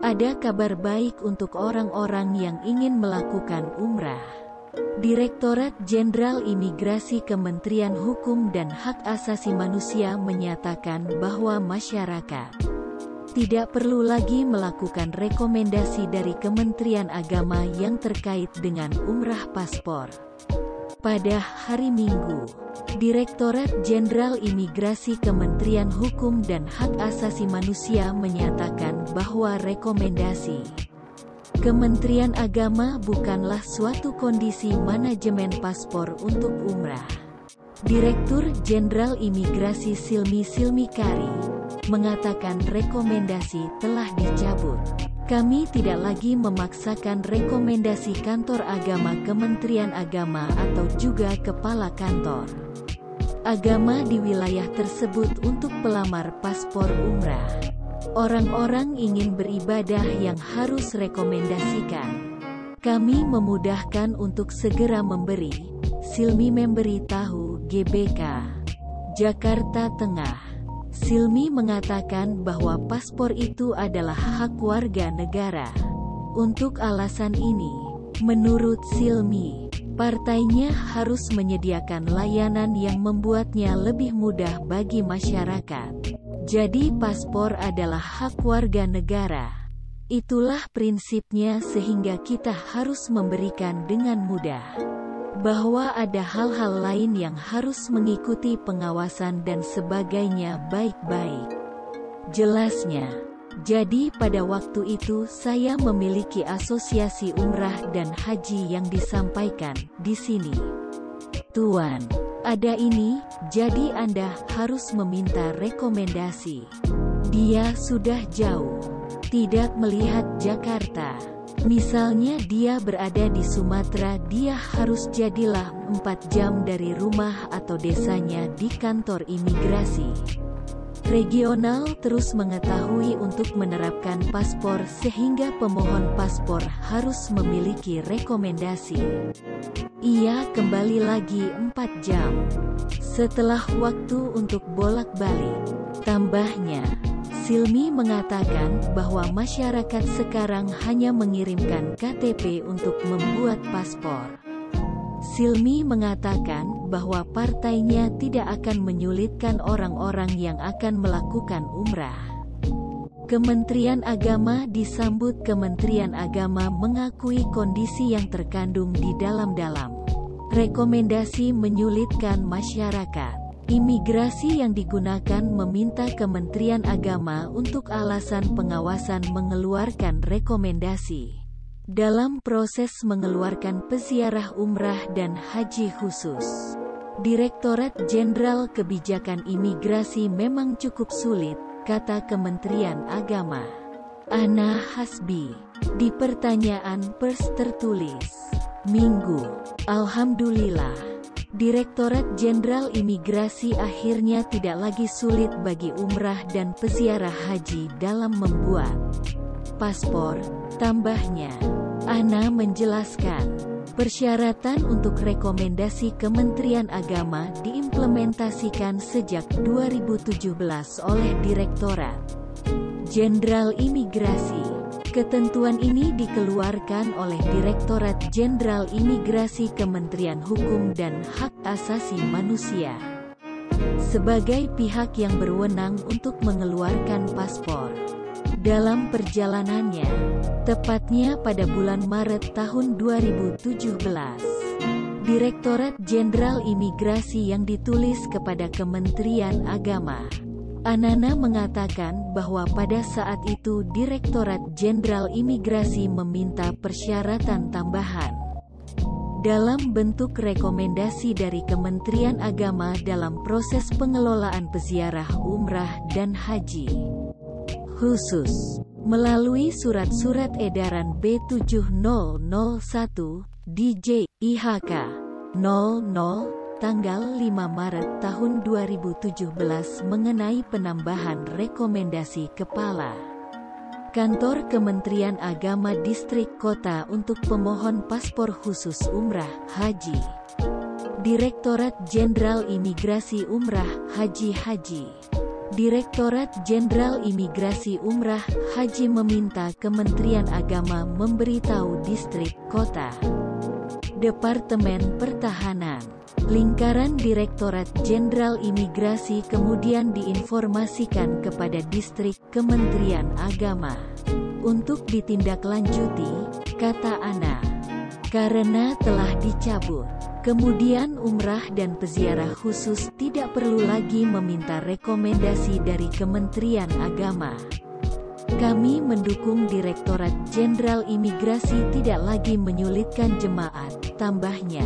Ada kabar baik untuk orang-orang yang ingin melakukan umrah. Direktorat Jenderal Imigrasi Kementerian Hukum dan Hak Asasi Manusia menyatakan bahwa masyarakat tidak perlu lagi melakukan rekomendasi dari Kementerian Agama yang terkait dengan umrah paspor. Pada hari Minggu, Direktorat Jenderal Imigrasi Kementerian Hukum dan Hak Asasi Manusia menyatakan bahwa rekomendasi Kementerian Agama bukanlah suatu kondisi manajemen paspor untuk umrah. Direktur Jenderal Imigrasi Silmi Kari mengatakan rekomendasi telah dicabut. Kami tidak lagi memaksakan rekomendasi kantor agama Kementerian Agama atau juga kepala kantor agama di wilayah tersebut untuk pelamar paspor umrah. Orang-orang ingin beribadah yang harus rekomendasikan. Kami memudahkan untuk segera memberi. Silmi memberitahu GBK Jakarta Tengah. Silmi mengatakan bahwa paspor itu adalah hak warga negara. Untuk alasan ini, menurut Silmi, partainya harus menyediakan layanan yang membuatnya lebih mudah bagi masyarakat. Jadi paspor adalah hak warga negara. Itulah prinsipnya sehingga kita harus memberikan dengan mudah. Bahwa ada hal-hal lain yang harus mengikuti pengawasan dan sebagainya baik-baik. Jelasnya, jadi pada waktu itu saya memiliki asosiasi umrah dan haji yang disampaikan di sini. Tuan, ada ini, jadi Anda harus meminta rekomendasi. Dia sudah jauh, tidak melihat Jakarta. Misalnya dia berada di Sumatera, dia harus jadilah 4 jam dari rumah atau desanya di kantor imigrasi regional terus mengetahui untuk menerapkan paspor sehingga pemohon paspor harus memiliki rekomendasi. Ia kembali lagi 4 jam. Setelah waktu untuk bolak-balik. Tambahnya, Silmi mengatakan bahwa masyarakat sekarang hanya mengirimkan KTP untuk membuat paspor. Silmi mengatakan bahwa partainya tidak akan menyulitkan orang-orang yang akan melakukan umrah. Kementerian Agama disambut Kementerian Agama mengakui kondisi yang terkandung di dalam rekomendasi menyulitkan masyarakat. Imigrasi yang digunakan meminta Kementerian Agama untuk alasan pengawasan mengeluarkan rekomendasi dalam proses mengeluarkan peziarah umrah dan haji khusus. Direktorat Jenderal Kebijakan Imigrasi memang cukup sulit, kata Kementerian Agama. Ana Hasbi, di pertanyaan pers tertulis Minggu, Alhamdulillah. Direktorat Jenderal Imigrasi akhirnya tidak lagi sulit bagi umrah dan peziarah haji dalam membuat paspor, tambahnya. Ana menjelaskan, persyaratan untuk rekomendasi Kementerian Agama diimplementasikan sejak 2017 oleh Direktorat Jenderal Imigrasi. Ketentuan ini dikeluarkan oleh Direktorat Jenderal Imigrasi Kementerian Hukum dan Hak Asasi Manusia sebagai pihak yang berwenang untuk mengeluarkan paspor. Dalam perjalanannya, tepatnya pada bulan Maret tahun 2017, Direktorat Jenderal Imigrasi yang ditulis kepada Kementerian Agama Anana mengatakan bahwa pada saat itu Direktorat Jenderal Imigrasi meminta persyaratan tambahan dalam bentuk rekomendasi dari Kementerian Agama dalam proses pengelolaan peziarah umrah dan haji khusus melalui surat-surat edaran B7001 DJ IHK 00 tanggal 5 Maret tahun 2017 mengenai penambahan rekomendasi Kepala Kantor Kementerian Agama Distrik Kota untuk pemohon paspor khusus umrah haji. Direktorat Jenderal Imigrasi Umrah Haji Direktorat Jenderal Imigrasi Umrah Haji meminta Kementerian Agama memberitahu distrik, kota, Departemen Pertahanan. Lingkaran Direktorat Jenderal Imigrasi kemudian diinformasikan kepada distrik Kementerian Agama untuk ditindaklanjuti, kata Ana, karena telah dicabut. Kemudian umrah dan peziarah khusus tidak perlu lagi meminta rekomendasi dari Kementerian Agama. Kami mendukung Direktorat Jenderal Imigrasi tidak lagi menyulitkan jemaat, tambahnya.